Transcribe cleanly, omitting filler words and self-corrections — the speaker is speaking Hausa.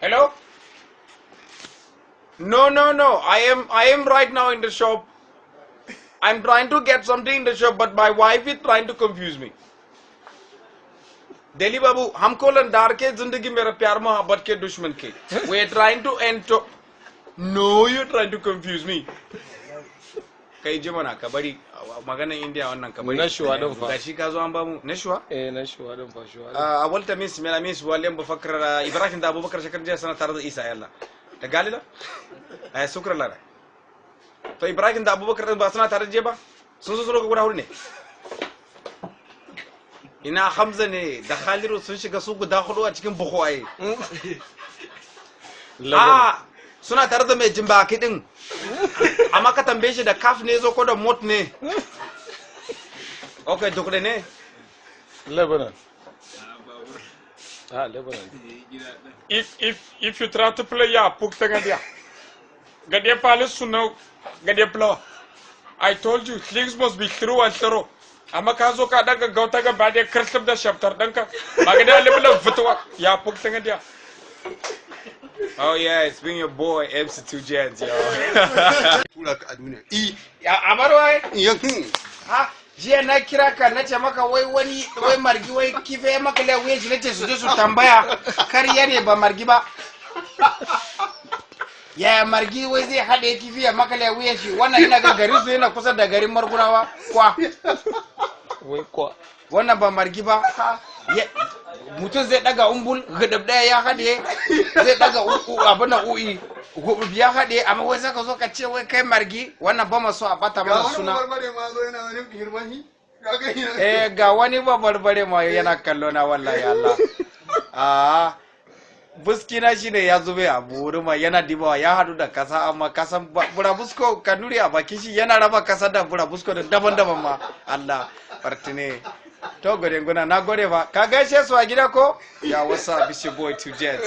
Hello? No. I am right now in the shop. I'm trying to get something in the shop, but my wife is trying to confuse me. Delhi Babu, हमको लंडार के जिंदगी मेरा प्यार मोहब्बत के दुश्मन के. We're trying to enter. No, you're trying to confuse me. Kai jimana kabari magana India wannan kabari. Nashuwa din fa. Gashi ka zo an ba mu Nashuwa? Nashuwa din fa shuwa. أول تميس من أميس واليوم بفكر إبراهيم ده أبو بكر شكر جاي سنة ترى إيسا يلا تقالي لا شكرا لك تو إبراهيم ده أبو بكر بسنة ترى جيبا سنسو سلوك كنا هولني إنا خمسة نه دخالي رو سنشي كسوق داخلوا أشكين بخواي سنة ترى ده مجنبا كده أما كتم بيشة ده كاف نيزو كده موت نه أوكي دكتور نه Lebanon. Lebanon. If you try to play puk tangadia. Gadia palace suno gadia plo. I told you things must be true and thorough. Amakazo ka daga gauta ga bade kristab da chapter danka. Magadia level futwa ya puk tangadia. Oh yeah, it's been your boy MC2 Jets, yo. tura ka a duniya Amarwai? ha Jiya na kira ka na ce maka wani margi wai kife ya maka wuya shi nace su je su tambaya kariya ne ba margi ba. Ya margi wai zai haɗe kifi ya maka wuya shi wannan ina ga garin su yana kusa da garin Margunawa kwa. Wai kwa. Wannan ba margi ba. Mutum zai daga umbul gadab daya ya haɗe zai daga abin da u'i ya haɗe amma wai zaka zo ka ce wai kai margi wannan ba maso a bata mana suna ga wani barbare ma yana kallo na wallahi Allah buski na shine ya zube a buruma yana dibawa ya hadu da kasa amma kasan burabusko kanuri a baki shi yana raba kasa da burabusko da daban-daban ma Allah fartine to gode nguna na gode ba ka gaishe su a gida ko ya wasa bishi boy to jet